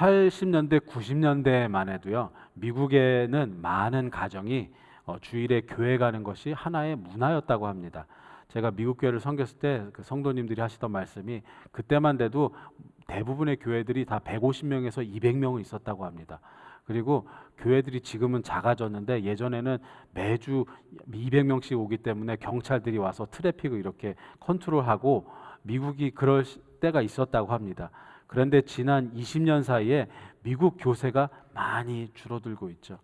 80년대, 90년대만 해도요, 미국에는 많은 가정이 주일에 교회 가는 것이 하나의 문화였다고 합니다. 제가 미국 교회를 섬겼을 때 그 성도님들이 하시던 말씀이 그때만 돼도 대부분의 교회들이 다 150명에서 200명은 있었다고 합니다. 그리고 교회들이 지금은 작아졌는데 예전에는 매주 200명씩 오기 때문에 경찰들이 와서 트래픽을 이렇게 컨트롤하고 미국이 그럴 때가 있었다고 합니다. 그런데 지난 20년 사이에 미국 교세가 많이 줄어들고 있죠.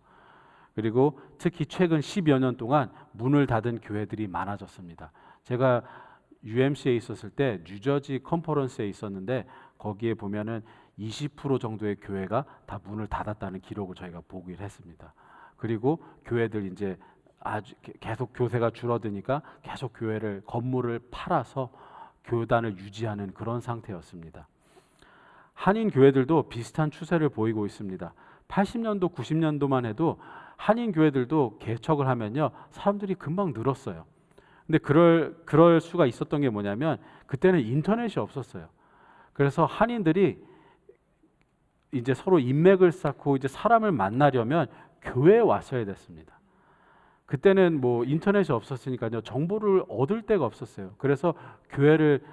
그리고 특히 최근 10여 년 동안 문을 닫은 교회들이 많아졌습니다. 제가 UMC에 있었을 때 뉴저지 컨퍼런스에 있었는데 거기에 보면은 20% 정도의 교회가 다 문을 닫았다는 기록을 저희가 보기를 했습니다. 그리고 교회들 이제 아주 계속 교세가 줄어드니까 계속 교회를 건물을 팔아서 교단을 유지하는 그런 상태였습니다. 한인 교회들도 비슷한 추세를 보이고 있습니다. 80년도, 90년도만 해도 한인 교회들도 개척을 하면요, 사람들이 금방 늘었어요. 근데 그럴 수가 있었던 게 뭐냐면 그때는 인터넷이 없었어요. 그래서 한인들이 이제 서로 인맥을 쌓고 이제 사람을 만나려면 교회에 왔어야 됐습니다. 그때는 뭐 인터넷이 없었으니까요, 정보를 얻을 데가 없었어요. 그래서 교회를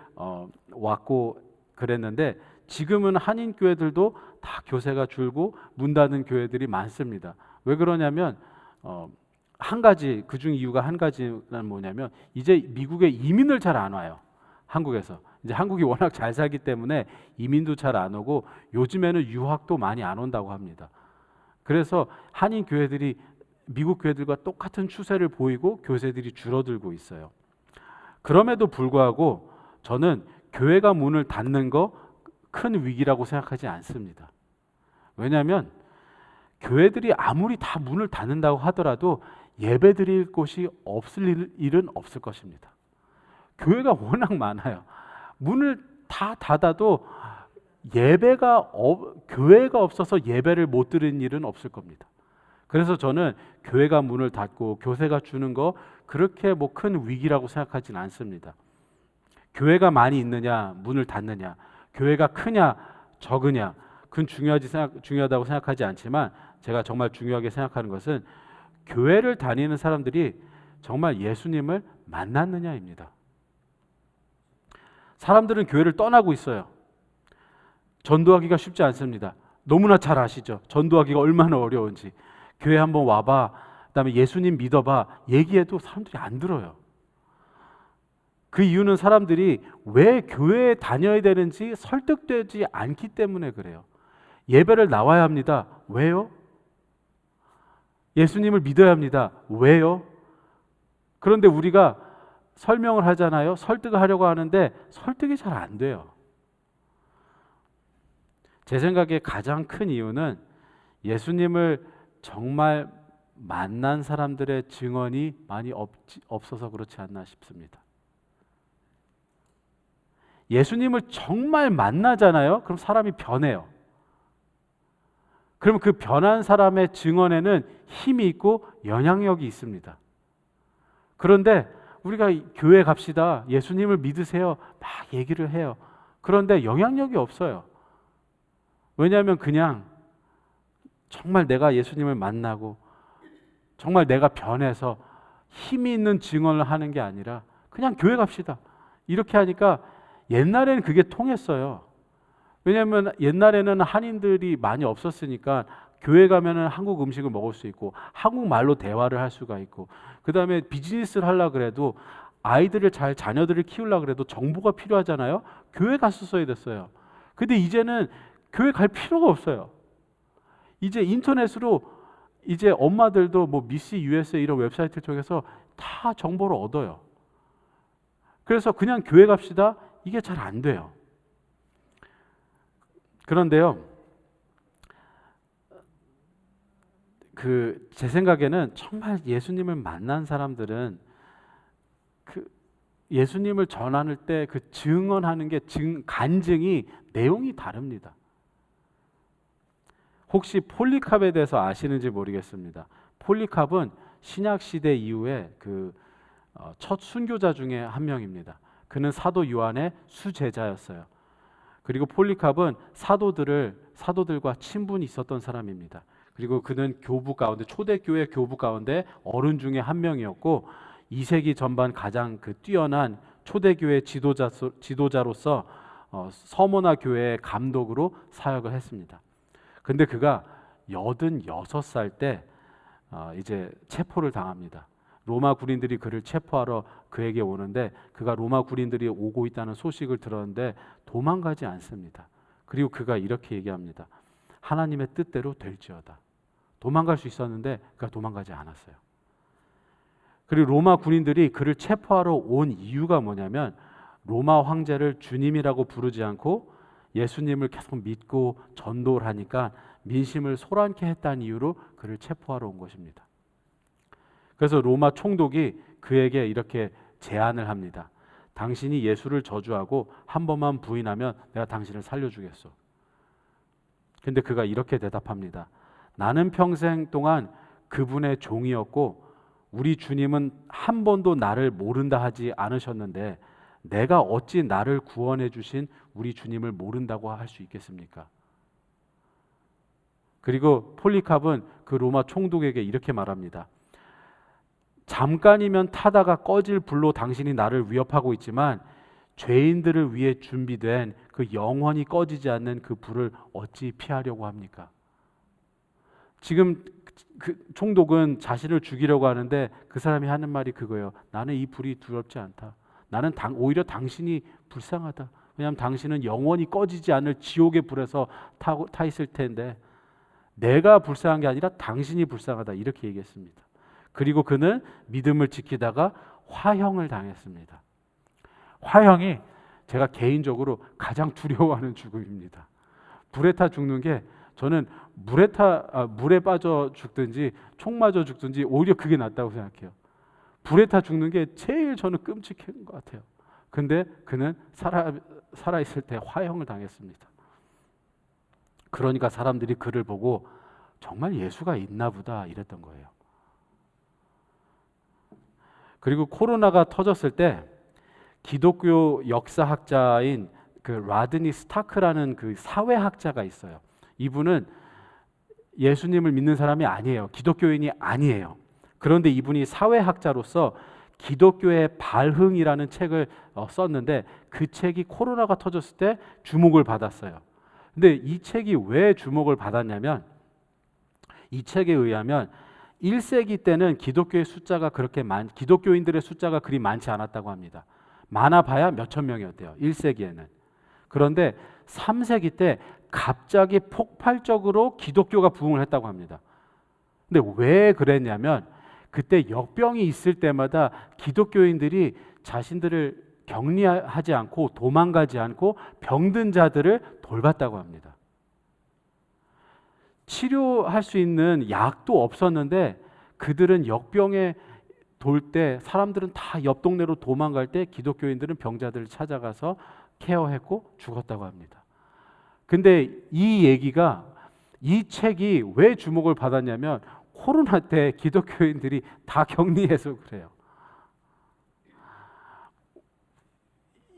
왔고 그랬는데 지금은 한인 교회들도 다 교세가 줄고 문 닫은 교회들이 많습니다. 왜 그러냐면 한 가지, 그중 이유가 한 가지는 뭐냐면 이제 미국에 이민을 잘 안 와요. 한국에서 이제 한국이 워낙 잘 살기 때문에 이민도 잘 안 오고 요즘에는 유학도 많이 안 온다고 합니다. 그래서 한인 교회들이 미국 교회들과 똑같은 추세를 보이고 교세들이 줄어들고 있어요. 그럼에도 불구하고 저는 교회가 문을 닫는 거 큰 위기라고 생각하지 않습니다. 왜냐하면 교회들이 아무리 다 문을 닫는다고 하더라도 예배 드릴 곳이 없을 일은 없을 것입니다. 교회가 워낙 많아요. 문을 다 닫아도 교회가 없어서 예배를 못 드리는 일은 없을 겁니다. 그래서 저는 교회가 문을 닫고 교세가 주는 거 그렇게 뭐 큰 위기라고 생각하지는 않습니다. 교회가 많이 있느냐, 문을 닫느냐, 교회가 크냐, 적으냐, 그건 중요하다고 생각하지 않지만 제가 정말 중요하게 생각하는 것은 교회를 다니는 사람들이 정말 예수님을 만났느냐입니다. 사람들은 교회를 떠나고 있어요. 전도하기가 쉽지 않습니다. 너무나 잘 아시죠? 전도하기가 얼마나 어려운지. 교회 한번 와봐, 그다음에 예수님 믿어봐 얘기해도 사람들이 안 들어요. 그 이유는 사람들이 왜 교회에 다녀야 되는지 설득되지 않기 때문에 그래요. 예배를 나와야 합니다. 왜요? 예수님을 믿어야 합니다. 왜요? 그런데 우리가 설명을 하잖아요. 설득을 하려고 하는데 설득이 잘 안 돼요. 제 생각에 가장 큰 이유는 예수님을 정말 만난 사람들의 증언이 많이 없어서 그렇지 않나 싶습니다. 예수님을 정말 만나잖아요. 그럼 사람이 변해요. 그럼 그 변한 사람의 증언에는 힘이 있고 영향력이 있습니다. 그런데 우리가 교회 갑시다, 예수님을 믿으세요, 막 얘기를 해요. 그런데 영향력이 없어요. 왜냐하면 그냥 정말 내가 예수님을 만나고 정말 내가 변해서 힘이 있는 증언을 하는 게 아니라 그냥 교회 갑시다 이렇게 하니까 옛날에는 그게 통했어요. 왜냐하면 옛날에는 한인들이 많이 없었으니까 교회 가면은 한국 음식을 먹을 수 있고 한국말로 대화를 할 수가 있고, 그 다음에 비즈니스를 하려고 그래도 자녀들을 키우려고 그래도 정보가 필요하잖아요. 교회 갔었어야 됐어요. 근데 이제는 교회 갈 필요가 없어요. 이제 인터넷으로 이제 엄마들도 뭐 미스 USA 이런 웹사이트를 통해서 다 정보를 얻어요. 그래서 그냥 교회 갑시다 이게 잘 안 돼요. 그런데요, 제 생각에는 정말 예수님을 만난 사람들은 예수님을 전할 때 그 증언하는 게 간증이 내용이 다릅니다. 혹시 폴리캅에 대해서 아시는지 모르겠습니다. 폴리캅은 신약 시대 이후에 첫 순교자 중에 한 명입니다. 그는 사도 요한의 수제자였어요. 그리고 폴리캅은 사도들을 사도들과 친분이 있었던 사람입니다. 그리고 그는 교부 가운데 초대교회 교부 가운데 어른 중에 한 명이었고 2세기 전반 가장 뛰어난 초대교회 지도자로서 서머나 교회의 감독으로 사역을 했습니다. 근데 그가 86살 때 이제 체포를 당합니다. 로마 군인들이 그를 체포하러 그에게 오는데 그가 로마 군인들이 오고 있다는 소식을 들었는데 도망가지 않습니다. 그리고 그가 이렇게 얘기합니다. 하나님의 뜻대로 될지어다. 도망갈 수 있었는데 그가 도망가지 않았어요. 그리고 로마 군인들이 그를 체포하러 온 이유가 뭐냐면 로마 황제를 주님이라고 부르지 않고 예수님을 계속 믿고 전도를 하니까 민심을 소란케 했다는 이유로 그를 체포하러 온 것입니다. 그래서 로마 총독이 그에게 이렇게 제안을 합니다. 당신이 예수를 저주하고 한 번만 부인하면 내가 당신을 살려주겠어. 근데 그가 이렇게 대답합니다. 나는 평생 동안 그분의 종이었고 우리 주님은 한 번도 나를 모른다 하지 않으셨는데 내가 어찌 나를 구원해 주신 우리 주님을 모른다고 할 수 있겠습니까? 그리고 폴리캅은 그 로마 총독에게 이렇게 말합니다. 잠깐이면 타다가 꺼질 불로 당신이 나를 위협하고 있지만 죄인들을 위해 준비된 그 영원히 꺼지지 않는 그 불을 어찌 피하려고 합니까? 지금 그 총독은 자신을 죽이려고 하는데 그 사람이 하는 말이 그거예요. 나는 이 불이 두렵지 않다. 나는 오히려 당신이 불쌍하다. 왜냐하면 당신은 영원히 꺼지지 않을 지옥의 불에서 타 있을 텐데 내가 불쌍한 게 아니라 당신이 불쌍하다. 이렇게 얘기했습니다. 그리고 그는 믿음을 지키다가 화형을 당했습니다. 화형이 제가 개인적으로 가장 두려워하는 죽음입니다. 불에 타 죽는 게 저는 물에 빠져 죽든지 총 맞아 죽든지 오히려 그게 낫다고 생각해요. 불에 타 죽는 게 제일 저는 끔찍한 것 같아요. 근데 그는 살아있을 때 화형을 당했습니다. 그러니까 사람들이 그를 보고 정말 예수가 있나 보다 이랬던 거예요. 그리고 코로나가 터졌을 때 기독교 역사학자인 그 라드니 스타크라는 그 사회학자가 있어요. 이분은 예수님을 믿는 사람이 아니에요. 기독교인이 아니에요. 그런데 이분이 사회학자로서 기독교의 발흥이라는 책을 썼는데 그 책이 코로나가 터졌을 때 주목을 받았어요. 근데 이 책이 왜 주목을 받았냐면 이 책에 의하면 1세기 때는 기독교인들의 숫자가 그리 많지 않았다고 합니다. 많아봐야 몇천 명이었대요. 1세기에는. 그런데 3세기 때 갑자기 폭발적으로 기독교가 부흥을 했다고 합니다. 근데 왜 그랬냐면 그때 역병이 있을 때마다 기독교인들이 자신들을 격리하지 않고 도망가지 않고 병든 자들을 돌봤다고 합니다. 치료할 수 있는 약도 없었는데 그들은 역병에 돌 때 사람들은 다 옆 동네로 도망갈 때 기독교인들은 병자들을 찾아가서 케어했고 죽었다고 합니다. 근데 이 책이 왜 주목을 받았냐면 코로나 때 기독교인들이 다 격리해서 그래요.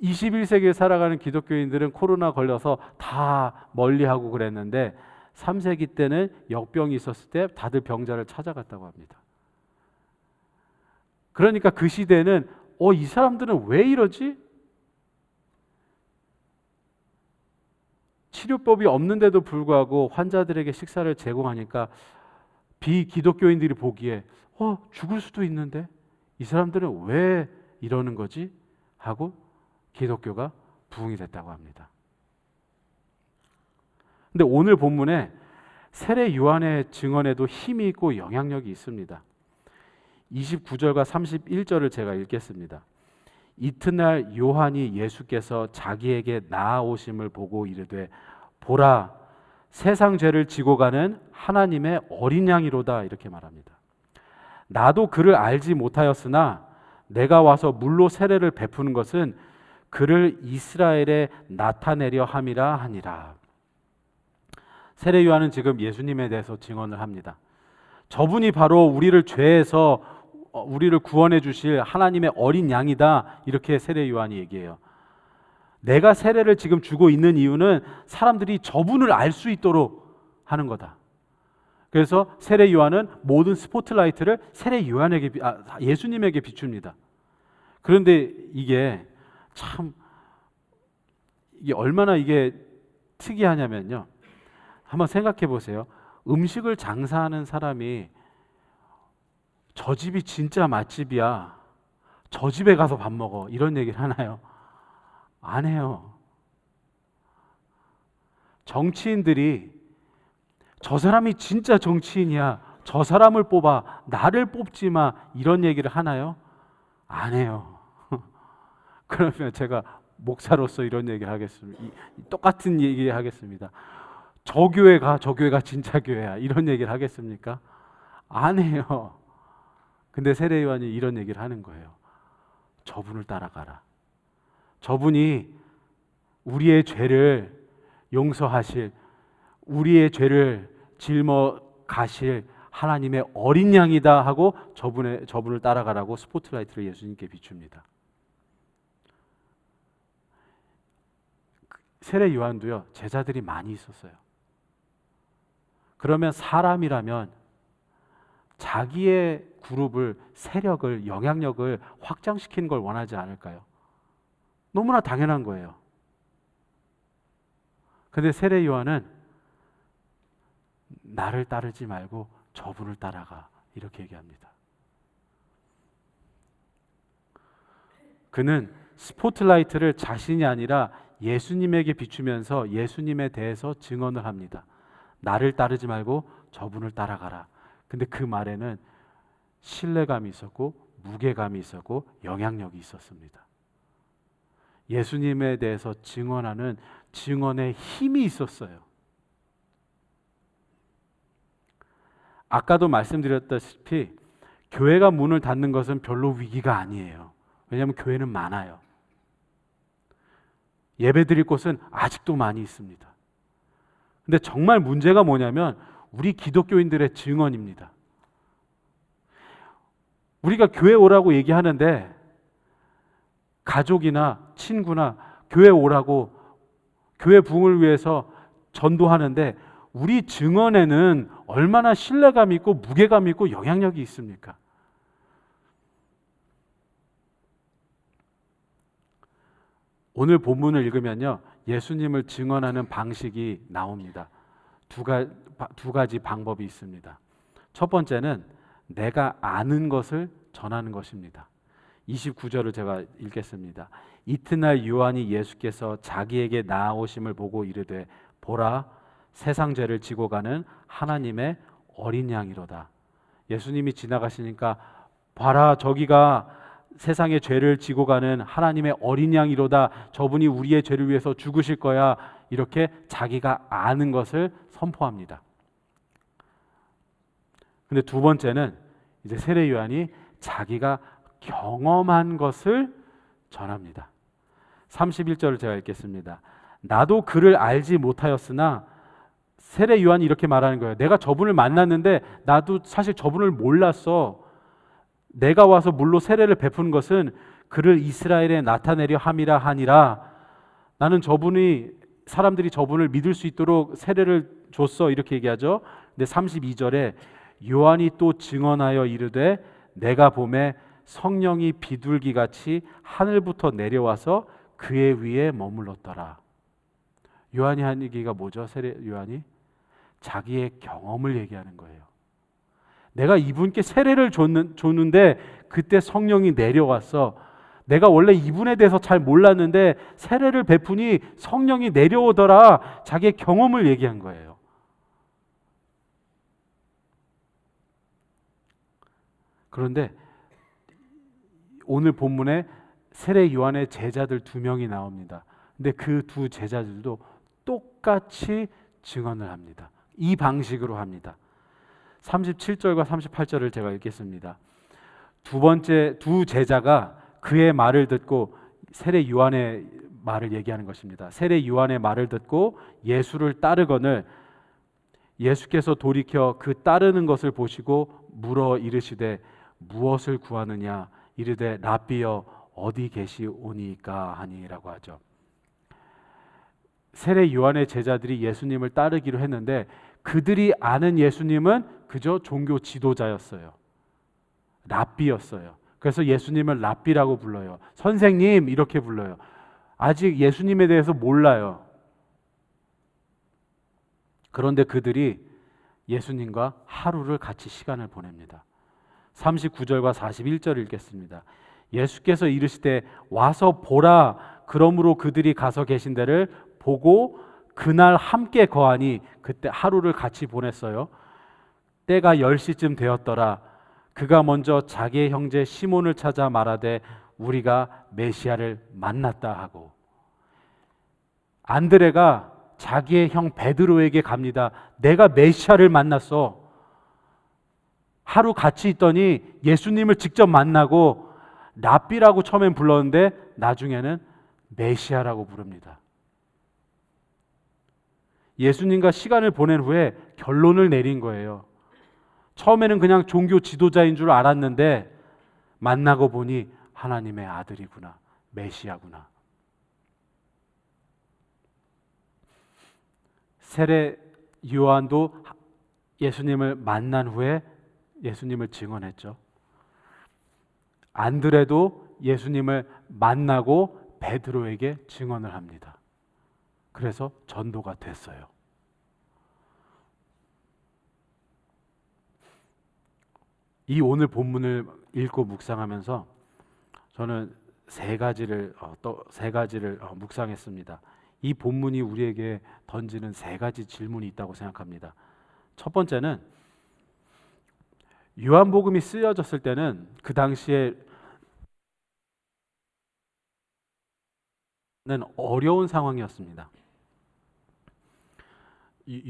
21세기에 살아가는 기독교인들은 코로나 걸려서 다 멀리하고 그랬는데 3세기 때는 역병이 있었을 때 다들 병자를 찾아갔다고 합니다. 그러니까 그 시대는 이 사람들은 왜 이러지? 치료법이 없는데도 불구하고 환자들에게 식사를 제공하니까 비기독교인들이 보기에 죽을 수도 있는데 이 사람들은 왜 이러는 거지? 하고 기독교가 부흥이 됐다고 합니다. 근데 오늘 본문에 세례 요한의 증언에도 힘이 있고 영향력이 있습니다. 29절과 31절을 제가 읽겠습니다. 이튿날 요한이 예수께서 자기에게 나아오심을 보고 이르되 보라 세상 죄를 지고 가는 하나님의 어린 양이로다 이렇게 말합니다. 나도 그를 알지 못하였으나 내가 와서 물로 세례를 베푸는 것은 그를 이스라엘에 나타내려 함이라 하니라. 세례 요한은 지금 예수님에 대해서 증언을 합니다. 저분이 바로 우리를 죄에서 우리를 구원해 주실 하나님의 어린 양이다 이렇게 세례 요한이 얘기해요. 내가 세례를 지금 주고 있는 이유는 사람들이 저분을 알 수 있도록 하는 거다. 그래서 세례 요한은 모든 스포트라이트를 예수님에게 비춥니다. 그런데 이게 얼마나 이게 특이하냐면요. 한번 생각해 보세요. 음식을 장사하는 사람이 저 집이 진짜 맛집이야, 저 집에 가서 밥 먹어, 이런 얘기를 하나요? 안 해요. 정치인들이 저 사람이 진짜 정치인이야, 저 사람을 뽑아, 나를 뽑지 마, 이런 얘기를 하나요? 안 해요. 그러면 제가 목사로서 이런 얘기를 하겠습니다. 똑같은 얘기 하겠습니다. 저 교회가 진짜 교회야, 이런 얘기를 하겠습니까? 안 해요. 근데 세례 요한이 이런 얘기를 하는 거예요. 저분을 따라가라. 저분이 우리의 죄를 용서하실, 우리의 죄를 짊어 가실 하나님의 어린 양이다 하고 저분을 따라가라고 스포트라이트를 예수님께 비춥니다. 세례 요한도요, 제자들이 많이 있었어요. 그러면 사람이라면 자기의 그룹을, 세력을, 영향력을 확장시키는 걸 원하지 않을까요? 너무나 당연한 거예요. 근데 세례 요한은 나를 따르지 말고 저분을 따라가, 이렇게 얘기합니다. 그는 스포트라이트를 자신이 아니라 예수님에게 비추면서 예수님에 대해서 증언을 합니다. 나를 따르지 말고 저분을 따라가라. 근데 그 말에는 신뢰감이 있었고 무게감이 있었고 영향력이 있었습니다. 예수님에 대해서 증언하는 증언의 힘이 있었어요. 아까도 말씀드렸다시피 교회가 문을 닫는 것은 별로 위기가 아니에요. 왜냐하면 교회는 많아요. 예배드릴 곳은 아직도 많이 있습니다. 근데 정말 문제가 뭐냐면 우리 기독교인들의 증언입니다. 우리가 교회 오라고 얘기하는데 가족이나 친구나 교회 오라고, 교회 부흥을 위해서 전도하는데 우리 증언에는 얼마나 신뢰감이 있고 무게감이 있고 영향력이 있습니까? 오늘 본문을 읽으면요, 예수님을 증언하는 방식이 나옵니다. 두 가지 방법이 있습니다. 첫 번째는 내가 아는 것을 전하는 것입니다. 29절을 제가 읽겠습니다. 이튿날 요한이 예수께서 자기에게 나아오심을 보고 이르되 보라, 세상 죄를 지고 가는 하나님의 어린 양이로다. 예수님이 지나가시니까 봐라, 저기가 세상의 죄를 지고 가는 하나님의 어린 양이로다. 저분이 우리의 죄를 위해서 죽으실 거야. 이렇게 자기가 아는 것을 선포합니다. 근데 두 번째는 이제 세례 요한이 자기가 경험한 것을 전합니다. 31절을 제가 읽겠습니다. 나도 그를 알지 못하였으나, 세례 요한이 이렇게 말하는 거예요. 내가 저분을 만났는데 나도 사실 저분을 몰랐어. 내가 와서 물로 세례를 베푸는 것은 그를 이스라엘에 나타내려 함이라 하니라. 나는 사람들이 저분을 믿을 수 있도록 세례를 줬어, 이렇게 얘기하죠. 근데 32절에 요한이 또 증언하여 이르되 내가 보매 성령이 비둘기같이 하늘부터 내려와서 그의 위에 머물렀더라. 요한이 한 얘기가 뭐죠? 세례 요한이 자기의 경험을 얘기하는 거예요. 내가 이분께 세례를 줬는데 그때 성령이 내려왔어. 내가 원래 이분에 대해서 잘 몰랐는데 세례를 베푸니 성령이 내려오더라. 자기의 경험을 얘기한 거예요. 그런데 오늘 본문에 세례 요한의 제자들 2명이 나옵니다. 근데 그 두 제자들도 똑같이 증언을 합니다. 이 방식으로 합니다. 37절과 38절을 제가 읽겠습니다. 두 제자가 그의 말을 듣고, 세례 요한의 말을 얘기하는 것입니다. 세례 요한의 말을 듣고 예수를 따르거늘 예수께서 돌이켜 그 따르는 것을 보시고 물어 이르시되 무엇을 구하느냐? 이르되 랍비여 어디 계시오니까 하니라고 하죠. 세례 요한의 제자들이 예수님을 따르기로 했는데 그들이 아는 예수님은 그저 종교 지도자였어요. 랍비였어요. 그래서 예수님을 랍비라고 불러요. 선생님 이렇게 불러요. 아직 예수님에 대해서 몰라요. 그런데 그들이 예수님과 하루를 같이 시간을 보냅니다. 39절과 41절 읽겠습니다. 예수께서 이르시되 와서 보라. 그러므로 그들이 가서 계신 데를 보고 그날 함께 거하니 그때 하루를 같이 보냈어요. 때가 10시쯤 되었더라. 그가 먼저 자기의 형제 시몬을 찾아 말하되 우리가 메시아를 만났다 하고, 안드레가 자기의 형 베드로에게 갑니다. 내가 메시아를 만났어. 하루 같이 있더니 예수님을 직접 만나고 랍비라고 처음엔 불렀는데 나중에는 메시아라고 부릅니다. 예수님과 시간을 보낸 후에 결론을 내린 거예요. 처음에는 그냥 종교 지도자인 줄 알았는데 만나고 보니 하나님의 아들이구나, 메시아구나. 세례 요한도 예수님을 만난 후에 예수님을 증언했죠. 안드레도 예수님을 만나고 베드로에게 증언을 합니다. 그래서 전도가 됐어요. 이 오늘 본문을 읽고 묵상하면서 저는 세 가지를 묵상했습니다. 이 본문이 우리에게 던지는 세 가지 질문이 있다고 생각합니다. 첫 번째는 요한복음이 쓰여졌을 때는 그 당시에 는 어려운 상황이었습니다.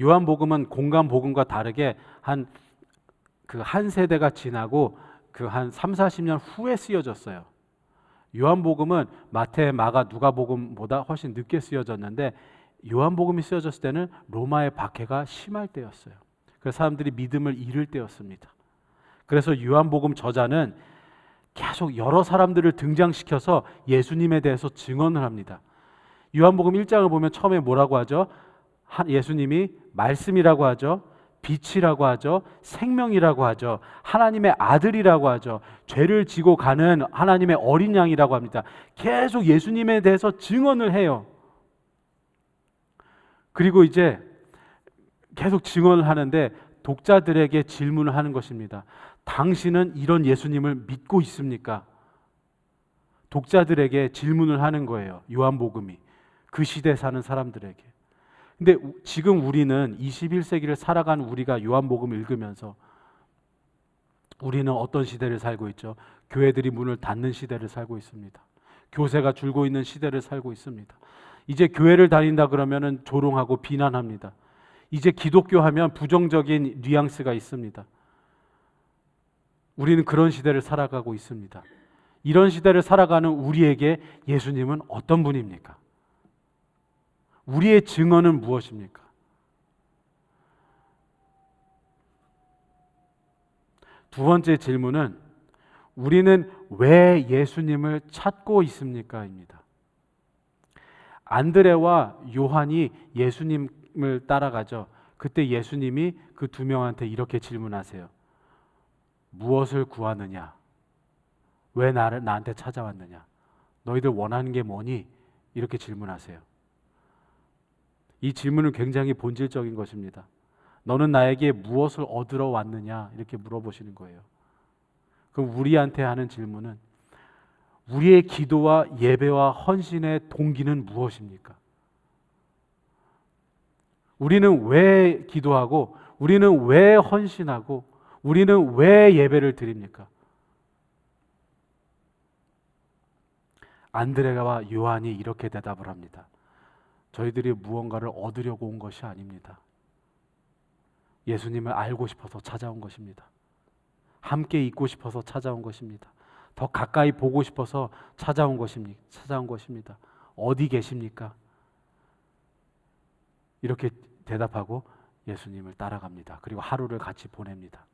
요한복음은 공간복음과 다르게 한 세대가 지나고 한 3, 40년 후에 쓰여졌어요. 요한복음은 마태, 마가, 누가복음보다 훨씬 늦게 쓰여졌는데 요한복음이 쓰여졌을 때는 로마의 박해가 심할 때였어요. 그래서 사람들이 믿음을 잃을 때였습니다. 그래서 요한복음 저자는 계속 여러 사람들을 등장시켜서 예수님에 대해서 증언을 합니다. 요한복음 1장을 보면 처음에 뭐라고 하죠? 예수님이 말씀이라고 하죠. 빛이라고 하죠. 생명이라고 하죠. 하나님의 아들이라고 하죠. 죄를 지고 가는 하나님의 어린 양이라고 합니다. 계속 예수님에 대해서 증언을 해요. 그리고 이제 계속 증언을 하는데 독자들에게 질문을 하는 것입니다. 당신은 이런 예수님을 믿고 있습니까? 독자들에게 질문을 하는 거예요. 요한복음이 그 시대에 사는 사람들에게. 근데 지금 우리는 21세기를 살아가는 우리가 요한복음을 읽으면서 우리는 어떤 시대를 살고 있죠? 교회들이 문을 닫는 시대를 살고 있습니다. 교세가 줄고 있는 시대를 살고 있습니다. 이제 교회를 다닌다 그러면은 조롱하고 비난합니다. 이제 기독교 하면 부정적인 뉘앙스가 있습니다. 우리는 그런 시대를 살아가고 있습니다. 이런 시대를 살아가는 우리에게 예수님은 어떤 분입니까? 우리의 증언은 무엇입니까? 두 번째 질문은 우리는 왜 예수님을 찾고 있습니까? 입니다. 안드레와 요한이 예수님을 따라가죠. 그때 예수님이 그 두 명한테 이렇게 질문하세요. 무엇을 구하느냐? 왜 나한테 찾아왔느냐? 너희들 원하는 게 뭐니? 이렇게 질문하세요. 이 질문은 굉장히 본질적인 것입니다. 너는 나에게 무엇을 얻으러 왔느냐? 이렇게 물어보시는 거예요. 그럼 우리한테 하는 질문은 우리의 기도와 예배와 헌신의 동기는 무엇입니까? 우리는 왜 기도하고 우리는 왜 헌신하고 우리는 왜 예배를 드립니까? 안드레와 요한이 이렇게 대답을 합니다. 저희들이 무언가를 얻으려고 온 것이 아닙니다. 예수님을 알고 싶어서 찾아온 것입니다. 함께 있고 싶어서 찾아온 것입니다. 더 가까이 보고 싶어서 찾아온 것입니다. 어디 계십니까? 이렇게 대답하고 예수님을 따라갑니다. 그리고 하루를 같이 보냅니다.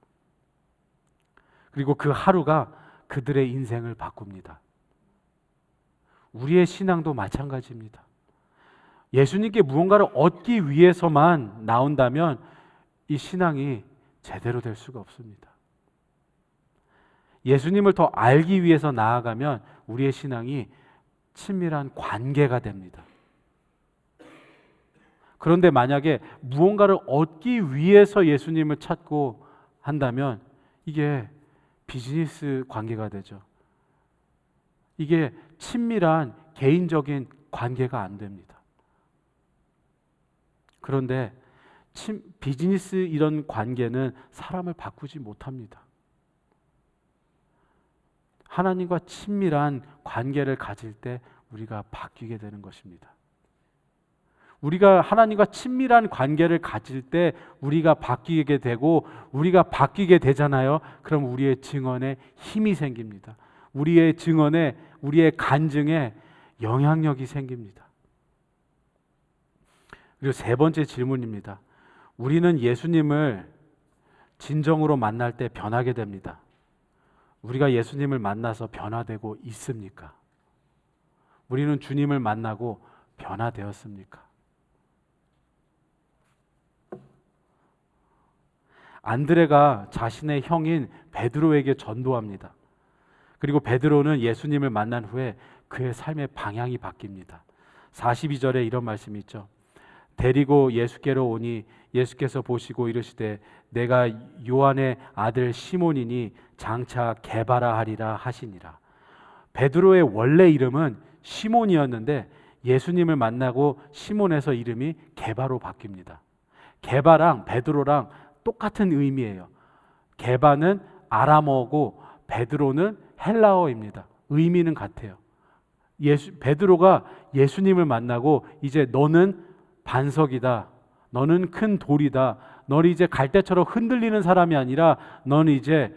그리고 그 하루가 그들의 인생을 바꿉니다. 우리의 신앙도 마찬가지입니다. 예수님께 무언가를 얻기 위해서만 나온다면 이 신앙이 제대로 될 수가 없습니다. 예수님을 더 알기 위해서 나아가면 우리의 신앙이 친밀한 관계가 됩니다. 그런데 만약에 무언가를 얻기 위해서 예수님을 찾고 한다면 이게 비즈니스 관계가 되죠. 이게 친밀한 개인적인 관계가 안 됩니다. 그런데 비즈니스 이런 관계는 사람을 바꾸지 못합니다. 하나님과 친밀한 관계를 가질 때 우리가 바뀌게 되는 것입니다. 우리가 하나님과 친밀한 관계를 가질 때 우리가 바뀌게 되고 우리가 바뀌게 되잖아요. 그럼 우리의 증언에 힘이 생깁니다. 우리의 증언에, 우리의 간증에 영향력이 생깁니다. 그리고 세 번째 질문입니다. 우리는 예수님을 진정으로 만날 때 변하게 됩니다. 우리가 예수님을 만나서 변화되고 있습니까? 우리는 주님을 만나고 변화되었습니까? 안드레가 자신의 형인 베드로에게 전도합니다. 그리고 베드로는 예수님을 만난 후에 그의 삶의 방향이 바뀝니다. 42절에 이런 말씀이 있죠. 데리고 예수께로 오니 예수께서 보시고 이르시되 내가 요한의 아들 시몬이니 장차 게바라 하리라 하시니라. 베드로의 원래 이름은 시몬이었는데 예수님을 만나고 시몬에서 이름이 게바로 바뀝니다. 게바랑 베드로랑 똑같은 의미예요. 게바는 아람어고 베드로는 헬라어입니다. 의미는 같아요. 베드로가 예수님을 만나고 이제 너는 반석이다. 너는 큰 돌이다. 너는 이제 갈대처럼 흔들리는 사람이 아니라 너는 이제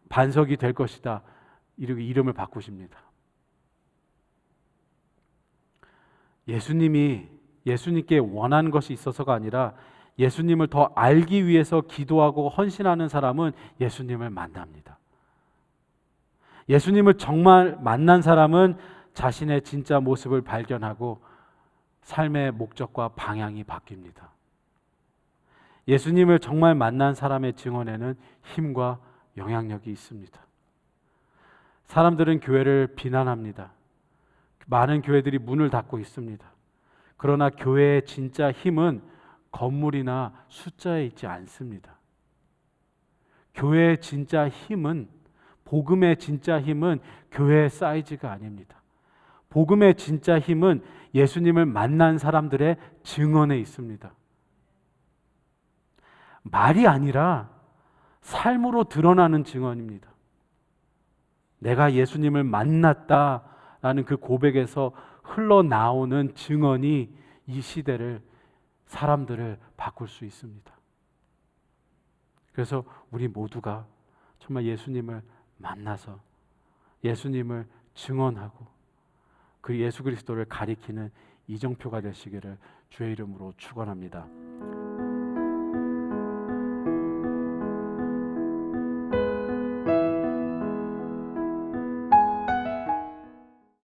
반석이 될 것이다. 이렇게 이름을 바꾸십니다. 예수님께 원하는 것이 있어서가 아니라 예수님을 더 알기 위해서 기도하고 헌신하는 사람은 예수님을 만납니다. 예수님을 정말 만난 사람은 자신의 진짜 모습을 발견하고 삶의 목적과 방향이 바뀝니다. 예수님을 정말 만난 사람의 증언에는 힘과 영향력이 있습니다. 사람들은 교회를 비난합니다. 많은 교회들이 문을 닫고 있습니다. 그러나 교회의 진짜 힘은 건물이나 숫자에 있지 않습니다. 교회의 진짜 힘은, 복음의 진짜 힘은 교회의 사이즈가 아닙니다. 복음의 진짜 힘은 예수님을 만난 사람들의 증언에 있습니다. 말이 아니라 삶으로 드러나는 증언입니다. 내가 예수님을 만났다라는 그 고백에서 흘러나오는 증언이 이 시대를, 사람들을 바꿀 수 있습니다. 그래서 우리 모두가 정말 예수님을 만나서 예수님을 증언하고 그 예수 그리스도를 가리키는 이정표가 되시기를 주의 이름으로 축원합니다.